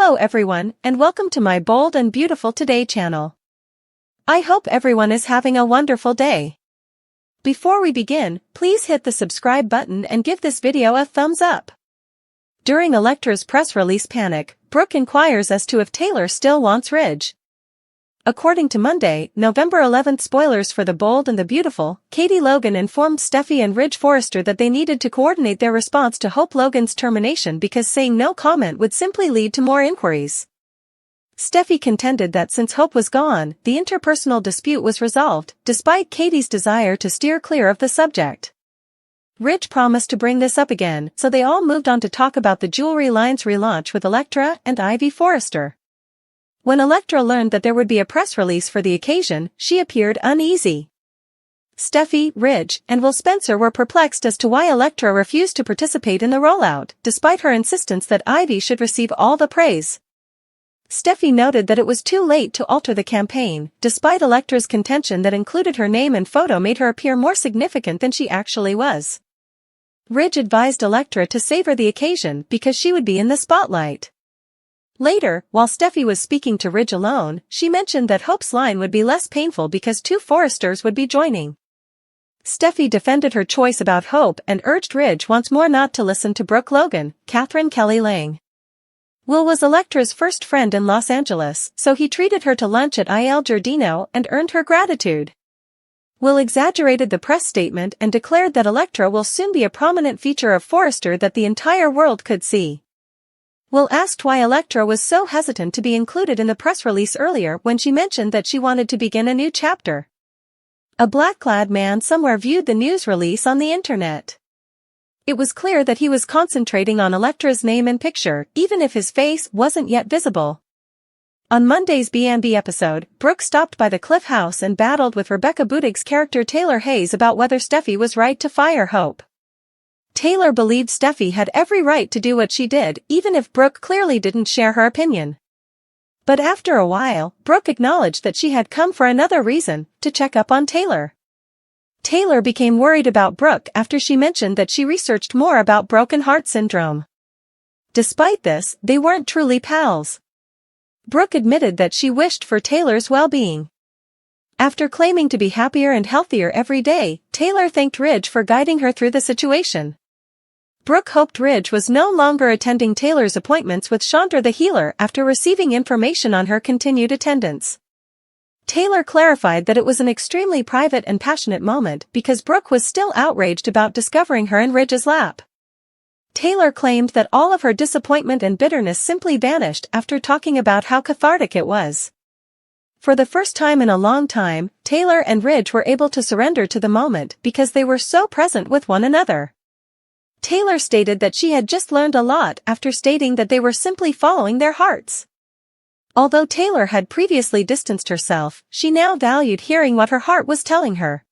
Hello everyone, and welcome to my Bold and Beautiful Today channel. I hope everyone is having a wonderful day. Before we begin, please hit the subscribe button and give this video a thumbs up. During Electra's press release panic, Brooke inquires as to if Taylor still wants Ridge. According to Monday, November 11th spoilers for The Bold and the Beautiful, Katie Logan informed Steffy and Ridge Forrester that they needed to coordinate their response to Hope Logan's termination because saying no comment would simply lead to more inquiries. Steffy contended that since Hope was gone, the interpersonal dispute was resolved, despite Katie's desire to steer clear of the subject. Ridge promised to bring this up again, so they all moved on to talk about the jewelry line's relaunch with Electra and Ivy Forrester. When Electra learned that there would be a press release for the occasion, she appeared uneasy. Steffy, Ridge, and Will Spencer were perplexed as to why Electra refused to participate in the rollout, despite her insistence that Ivy should receive all the praise. Steffy noted that it was too late to alter the campaign, despite Electra's contention that included her name and photo made her appear more significant than she actually was. Ridge advised Electra to savor the occasion because she would be in the spotlight. Later, while Steffy was speaking to Ridge alone, she mentioned that Hope's line would be less painful because two Forresters would be joining. Steffy defended her choice about Hope and urged Ridge once more not to listen to Brooke Logan, Catherine Kelly Lang. Will was Electra's first friend in Los Angeles, so he treated her to lunch at Il Giardino and earned her gratitude. Will exaggerated the press statement and declared that Electra will soon be a prominent feature of Forrester that the entire world could see. Will asked why Electra was so hesitant to be included in the press release earlier when she mentioned that she wanted to begin a new chapter. A black-clad man somewhere viewed the news release on the internet. It was clear that he was concentrating on Electra's name and picture, even if his face wasn't yet visible. On Monday's B&B episode, Brooke stopped by the Cliff House and battled with Rebecca Budig's character Taylor Hayes about whether Steffy was right to fire Hope. Taylor believed Steffy had every right to do what she did, even if Brooke clearly didn't share her opinion. But after a while, Brooke acknowledged that she had come for another reason, to check up on Taylor. Taylor became worried about Brooke after she mentioned that she researched more about broken heart syndrome. Despite this, they weren't truly pals. Brooke admitted that she wished for Taylor's well-being. After claiming to be happier and healthier every day, Taylor thanked Ridge for guiding her through the situation. Brooke hoped Ridge was no longer attending Taylor's appointments with Chandra the Healer after receiving information on her continued attendance. Taylor clarified that it was an extremely private and passionate moment because Brooke was still outraged about discovering her in Ridge's lap. Taylor claimed that all of her disappointment and bitterness simply vanished after talking about how cathartic it was. For the first time in a long time, Taylor and Ridge were able to surrender to the moment because they were so present with one another. Taylor stated that she had just learned a lot after stating that they were simply following their hearts. Although Taylor had previously distanced herself, she now valued hearing what her heart was telling her.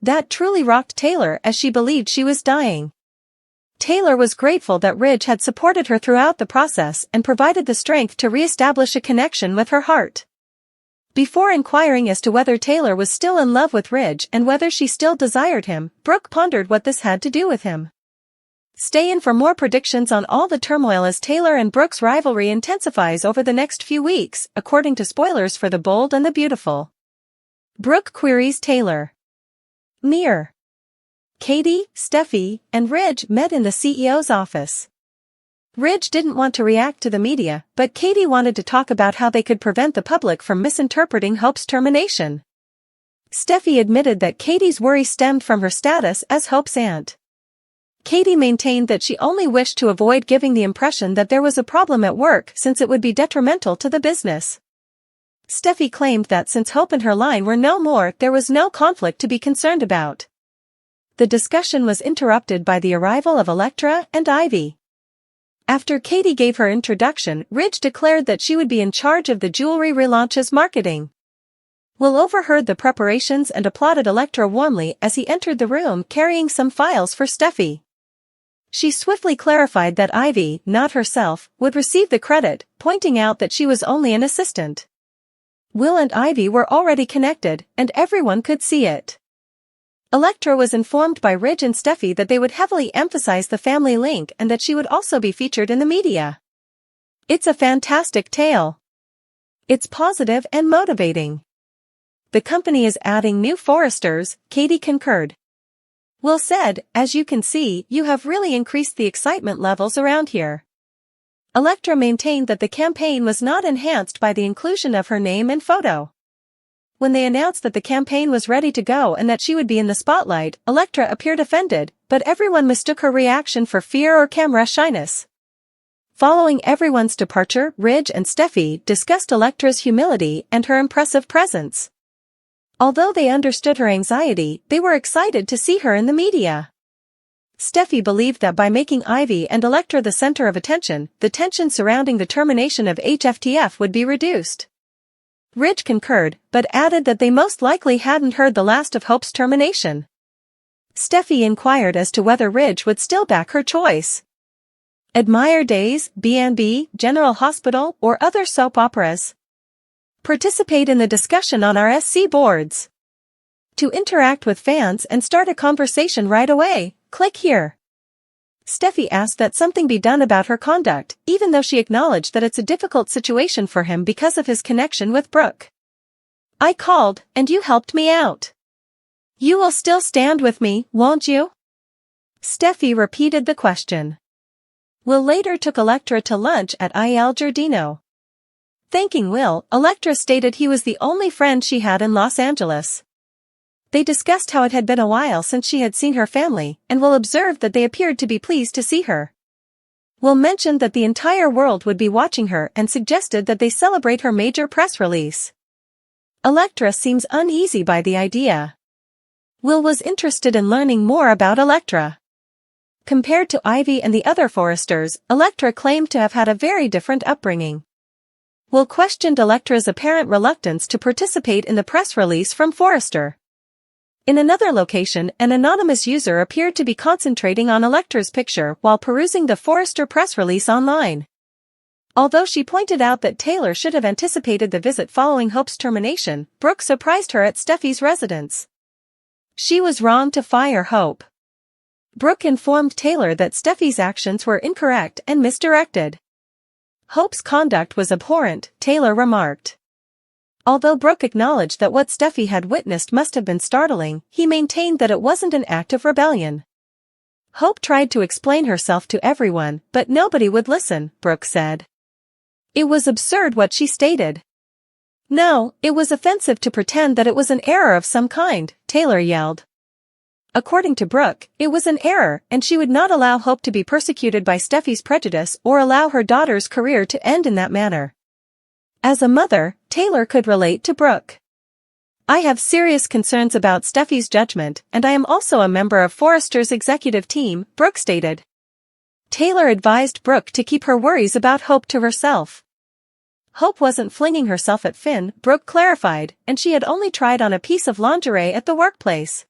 That truly rocked Taylor as she believed she was dying. Taylor was grateful that Ridge had supported her throughout the process and provided the strength to re-establish a connection with her heart. Before inquiring as to whether Taylor was still in love with Ridge and whether she still desired him, Brooke pondered what this had to do with him. Stay in for more predictions on all the turmoil as Taylor and Brooke's rivalry intensifies over the next few weeks, according to spoilers for The Bold and the Beautiful. Brooke queries Taylor. Near. Katie, Steffy, and Ridge met in the CEO's office. Ridge didn't want to react to the media, but Katie wanted to talk about how they could prevent the public from misinterpreting Hope's termination. Steffy admitted that Katie's worry stemmed from her status as Hope's aunt. Katie maintained that she only wished to avoid giving the impression that there was a problem at work since it would be detrimental to the business. Steffy claimed that since Hope and her line were no more, there was no conflict to be concerned about. The discussion was interrupted by the arrival of Electra and Ivy. After Katie gave her introduction, Ridge declared that she would be in charge of the jewelry relaunch's marketing. Will overheard the preparations and applauded Electra warmly as he entered the room carrying some files for Steffy. She swiftly clarified that Ivy, not herself, would receive the credit, pointing out that she was only an assistant. Will and Ivy were already connected, and everyone could see it. Electra was informed by Ridge and Steffy that they would heavily emphasize the family link and that she would also be featured in the media. It's a fantastic tale. It's positive and motivating. The company is adding new foresters, Katie concurred. Will said, as you can see, you have really increased the excitement levels around here. Electra maintained that the campaign was not enhanced by the inclusion of her name and photo. When they announced that the campaign was ready to go and that she would be in the spotlight, Electra appeared offended, but everyone mistook her reaction for fear or camera shyness. Following everyone's departure, Ridge and Steffi discussed Electra's humility and her impressive presence. Although they understood her anxiety, they were excited to see her in the media. Steffi believed that by making Ivy and Electra the center of attention, the tension surrounding the termination of HFTF would be reduced. Ridge concurred, but added that they most likely hadn't heard the last of Hope's termination. Steffi inquired as to whether Ridge would still back her choice. Admire Days, B&B, General Hospital, or other soap operas? Participate in the discussion on our SC boards. To interact with fans and start a conversation right away, click here. Steffi asked that something be done about her conduct, even though she acknowledged that it's a difficult situation for him because of his connection with Brooke. I called, and you helped me out. You will still stand with me, won't you? Steffi repeated the question. Will later took Electra to lunch at Il Giardino. Thanking Will, Electra stated he was the only friend she had in Los Angeles. They discussed how it had been a while since she had seen her family, and Will observed that they appeared to be pleased to see her. Will mentioned that the entire world would be watching her and suggested that they celebrate her major press release. Electra seems uneasy by the idea. Will was interested in learning more about Electra. Compared to Ivy and the other Foresters, Electra claimed to have had a very different upbringing. Will questioned Electra's apparent reluctance to participate in the press release from Forrester. In another location, an anonymous user appeared to be concentrating on Electra's picture while perusing the Forrester press release online. Although she pointed out that Taylor should have anticipated the visit following Hope's termination, Brooke surprised her at Steffi's residence. She was wrong to fire Hope. Brooke informed Taylor that Steffi's actions were incorrect and misdirected. Hope's conduct was abhorrent, Taylor remarked. Although Brooke acknowledged that what Steffi had witnessed must have been startling, he maintained that it wasn't an act of rebellion. Hope tried to explain herself to everyone, but nobody would listen, Brooke said. It was absurd what she stated. No, it was offensive to pretend that it was an error of some kind, Taylor yelled. According to Brooke, it was an error, and she would not allow Hope to be persecuted by Steffi's prejudice or allow her daughter's career to end in that manner. As a mother, Taylor could relate to Brooke. I have serious concerns about Steffi's judgment, and I am also a member of Forrester's executive team, Brooke stated. Taylor advised Brooke to keep her worries about Hope to herself. Hope wasn't flinging herself at Finn, Brooke clarified, and she had only tried on a piece of lingerie at the workplace.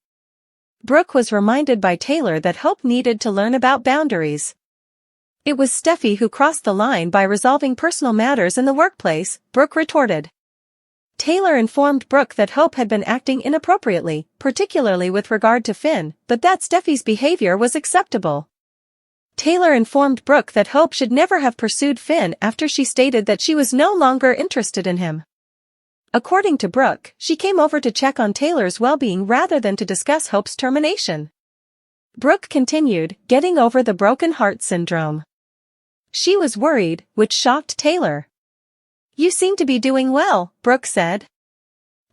Brooke was reminded by Taylor that Hope needed to learn about boundaries. It was Steffi who crossed the line by resolving personal matters in the workplace, Brooke retorted. Taylor informed Brooke that Hope had been acting inappropriately, particularly with regard to Finn, but that Steffi's behavior was acceptable. Taylor informed Brooke that Hope should never have pursued Finn after she stated that she was no longer interested in him. According to Brooke, she came over to check on Taylor's well-being rather than to discuss Hope's termination. Brooke continued, getting over the broken heart syndrome. She was worried, which shocked Taylor. You seem to be doing well, Brooke said.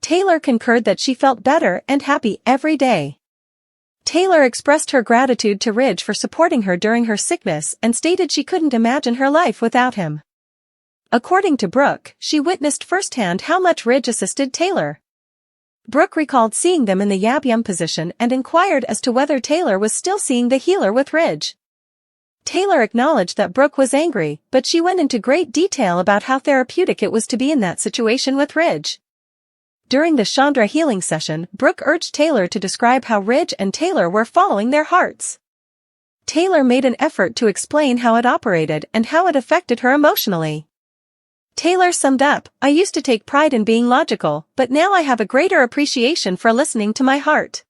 Taylor concurred that she felt better and happy every day. Taylor expressed her gratitude to Ridge for supporting her during her sickness and stated she couldn't imagine her life without him. According to Brooke, she witnessed firsthand how much Ridge assisted Taylor. Brooke recalled seeing them in the yab-yum position and inquired as to whether Taylor was still seeing the healer with Ridge. Taylor acknowledged that Brooke was angry, but she went into great detail about how therapeutic it was to be in that situation with Ridge. During the Chandra healing session, Brooke urged Taylor to describe how Ridge and Taylor were following their hearts. Taylor made an effort to explain how it operated and how it affected her emotionally. Taylor summed up, I used to take pride in being logical, but now I have a greater appreciation for listening to my heart.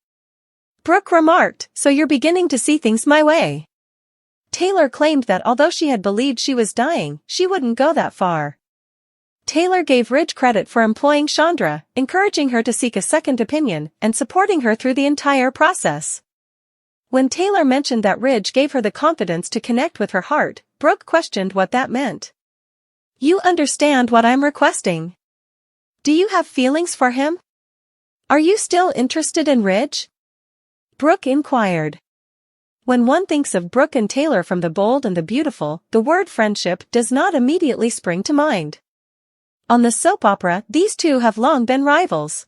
Brooke remarked, so you're beginning to see things my way. Taylor claimed that although she had believed she was dying, she wouldn't go that far. Taylor gave Ridge credit for employing Chandra, encouraging her to seek a second opinion and supporting her through the entire process. When Taylor mentioned that Ridge gave her the confidence to connect with her heart, Brooke questioned what that meant. "You understand what I'm requesting? Do you have feelings for him? Are you still interested in Ridge?" Brooke inquired. When one thinks of Brooke and Taylor from The Bold and the Beautiful, the word friendship does not immediately spring to mind. On the soap opera, these two have long been rivals.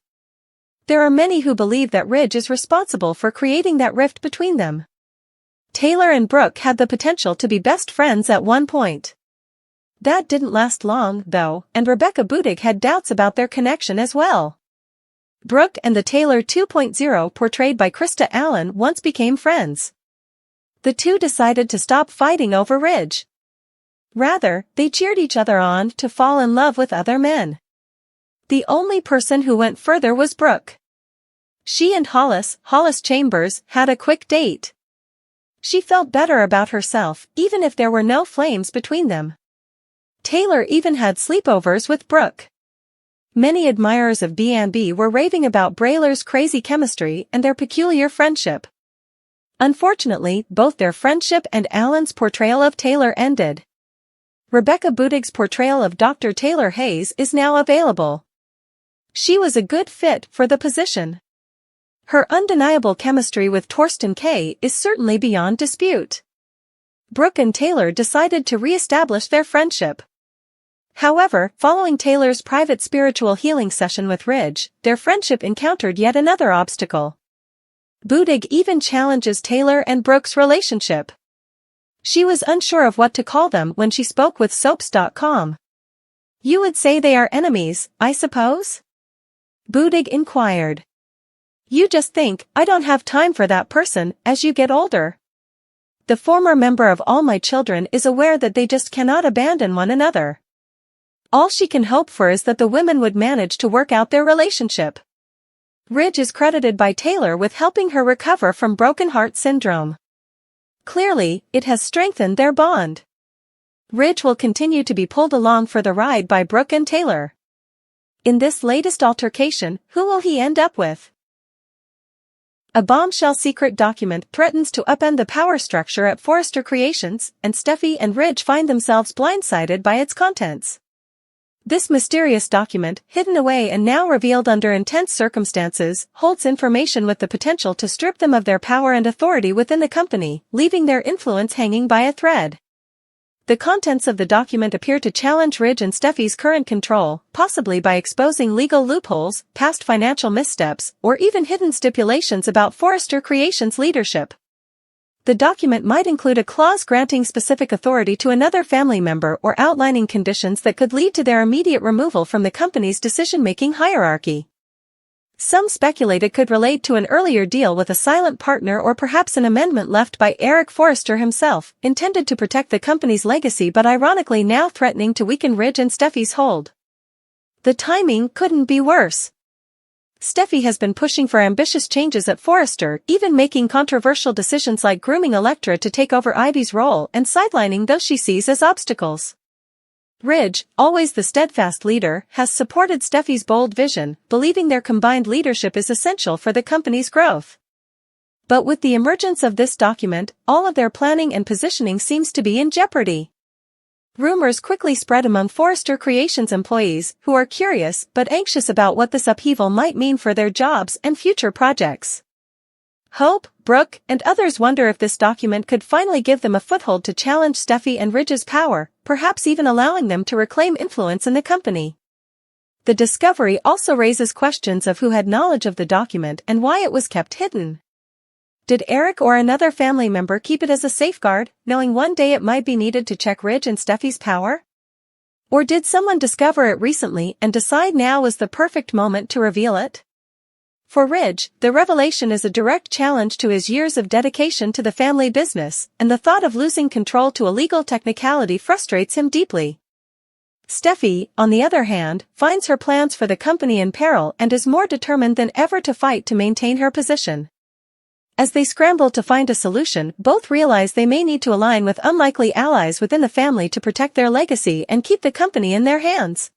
There are many who believe that Ridge is responsible for creating that rift between them. Taylor and Brooke had the potential to be best friends at one point. That didn't last long, though, and Rebecca Budig had doubts about their connection as well. Brooke and the Taylor 2.0 portrayed by Krista Allen once became friends. The two decided to stop fighting over Ridge. Rather, they cheered each other on to fall in love with other men. The only person who went further was Brooke. She and Hollis Chambers, had a quick date. She felt better about herself, even if there were no flames between them. Taylor even had sleepovers with Brooke. Many admirers of B&B were raving about Brayler's crazy chemistry and their peculiar friendship. Unfortunately, both their friendship and Allen's portrayal of Taylor ended. Rebecca Budig's portrayal of Dr. Taylor Hayes is now available. She was a good fit for the position. Her undeniable chemistry with Torsten K. is certainly beyond dispute. Brooke and Taylor decided to re-establish their friendship. However, following Taylor's private spiritual healing session with Ridge, their friendship encountered yet another obstacle. Budig even challenges Taylor and Brooke's relationship. She was unsure of what to call them when she spoke with Soaps.com. "You would say they are enemies, I suppose?" Budig inquired. "You just think, I don't have time for that person as you get older. The former member of All My Children is aware that they just cannot abandon one another. All she can hope for is that the women would manage to work out their relationship." Ridge is credited by Taylor with helping her recover from broken heart syndrome. Clearly, it has strengthened their bond. Ridge will continue to be pulled along for the ride by Brooke and Taylor. In this latest altercation, who will he end up with? A bombshell secret document threatens to upend the power structure at Forrester Creations, and Steffy and Ridge find themselves blindsided by its contents. This mysterious document, hidden away and now revealed under intense circumstances, holds information with the potential to strip them of their power and authority within the company, leaving their influence hanging by a thread. The contents of the document appear to challenge Ridge and Steffy's current control, possibly by exposing legal loopholes, past financial missteps, or even hidden stipulations about Forrester Creations' leadership. The document might include a clause granting specific authority to another family member or outlining conditions that could lead to their immediate removal from the company's decision-making hierarchy. Some speculate it could relate to an earlier deal with a silent partner or perhaps an amendment left by Eric Forrester himself, intended to protect the company's legacy but ironically now threatening to weaken Ridge and Steffy's hold. The timing couldn't be worse. Steffy has been pushing for ambitious changes at Forrester, even making controversial decisions like grooming Electra to take over Ivy's role and sidelining those she sees as obstacles. Ridge, always the steadfast leader, has supported Steffy's bold vision, believing their combined leadership is essential for the company's growth. But with the emergence of this document, all of their planning and positioning seems to be in jeopardy. Rumors quickly spread among Forrester Creations employees, who are curious but anxious about what this upheaval might mean for their jobs and future projects. Hope, Brooke, and others wonder if this document could finally give them a foothold to challenge Steffy and Ridge's power, perhaps even allowing them to reclaim influence in the company. The discovery also raises questions of who had knowledge of the document and why it was kept hidden. Did Eric or another family member keep it as a safeguard, knowing one day it might be needed to check Ridge and Steffy's power? Or did someone discover it recently and decide now was the perfect moment to reveal it? For Ridge, the revelation is a direct challenge to his years of dedication to the family business, and the thought of losing control to a legal technicality frustrates him deeply. Steffy, on the other hand, finds her plans for the company in peril and is more determined than ever to fight to maintain her position. As they scramble to find a solution, both realize they may need to align with unlikely allies within the family to protect their legacy and keep the company in their hands.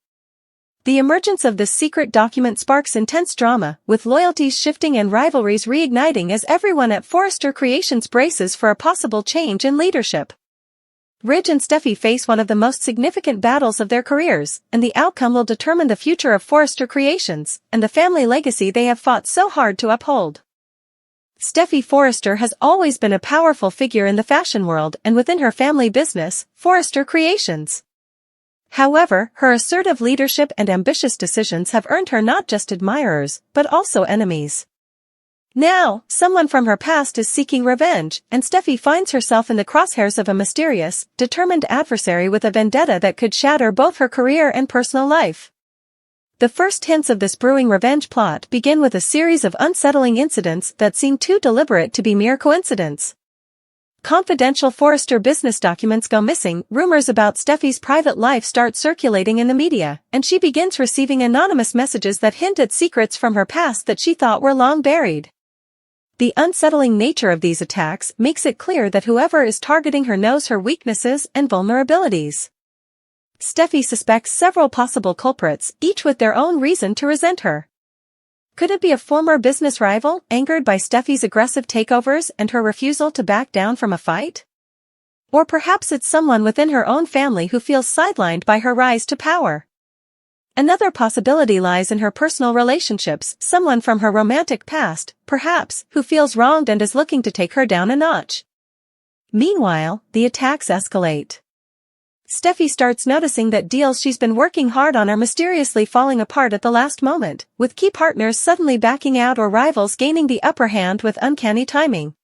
The emergence of this secret document sparks intense drama, with loyalties shifting and rivalries reigniting as everyone at Forrester Creations braces for a possible change in leadership. Ridge and Steffy face one of the most significant battles of their careers, and the outcome will determine the future of Forrester Creations and the family legacy they have fought so hard to uphold. Steffy Forrester has always been a powerful figure in the fashion world and within her family business, Forrester Creations. However, her assertive leadership and ambitious decisions have earned her not just admirers, but also enemies. Now, someone from her past is seeking revenge, and Steffy finds herself in the crosshairs of a mysterious, determined adversary with a vendetta that could shatter both her career and personal life. The first hints of this brewing revenge plot begin with a series of unsettling incidents that seem too deliberate to be mere coincidence. Confidential Forrester business documents go missing, rumors about Steffy's private life start circulating in the media, and she begins receiving anonymous messages that hint at secrets from her past that she thought were long buried. The unsettling nature of these attacks makes it clear that whoever is targeting her knows her weaknesses and vulnerabilities. Steffy suspects several possible culprits, each with their own reason to resent her. Could it be a former business rival, angered by Steffy's aggressive takeovers and her refusal to back down from a fight? Or perhaps it's someone within her own family who feels sidelined by her rise to power. Another possibility lies in her personal relationships, someone from her romantic past, perhaps, who feels wronged and is looking to take her down a notch. Meanwhile, the attacks escalate. Steffy starts noticing that deals she's been working hard on are mysteriously falling apart at the last moment, with key partners suddenly backing out or rivals gaining the upper hand with uncanny timing.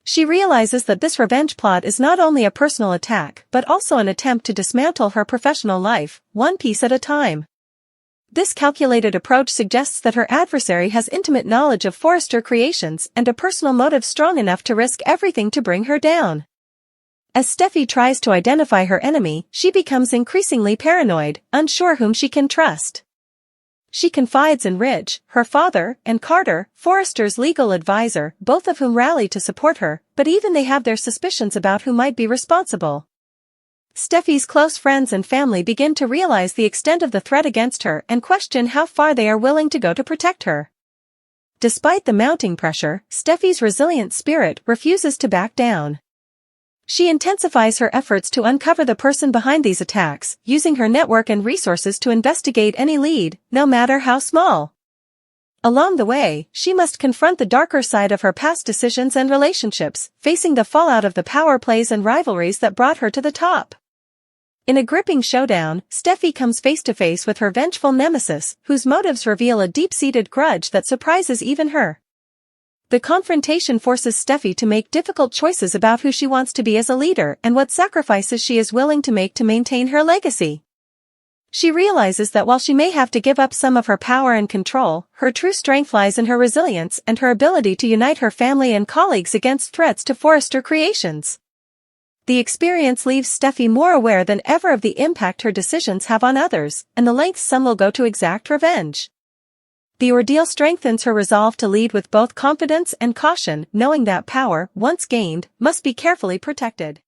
She realizes that this revenge plot is not only a personal attack but also an attempt to dismantle her professional life, one piece at a time. This calculated approach suggests that her adversary has intimate knowledge of Forrester Creations and a personal motive strong enough to risk everything to bring her down. As Steffy tries to identify her enemy, she becomes increasingly paranoid, unsure whom she can trust. She confides in Ridge, her father, and Carter, Forrester's legal advisor, both of whom rally to support her, but even they have their suspicions about who might be responsible. Steffy's close friends and family begin to realize the extent of the threat against her and question how far they are willing to go to protect her. Despite the mounting pressure, Steffy's resilient spirit refuses to back down. She intensifies her efforts to uncover the person behind these attacks, using her network and resources to investigate any lead, no matter how small. Along the way, she must confront the darker side of her past decisions and relationships, facing the fallout of the power plays and rivalries that brought her to the top. In a gripping showdown, Steffy comes face to face with her vengeful nemesis, whose motives reveal a deep-seated grudge that surprises even her. The confrontation forces Steffy to make difficult choices about who she wants to be as a leader and what sacrifices she is willing to make to maintain her legacy. She realizes that while she may have to give up some of her power and control, her true strength lies in her resilience and her ability to unite her family and colleagues against threats to Forrester Creations. The experience leaves Steffy more aware than ever of the impact her decisions have on others, and the lengths some will go to exact revenge. The ordeal strengthens her resolve to lead with both confidence and caution, knowing that power, once gained, must be carefully protected.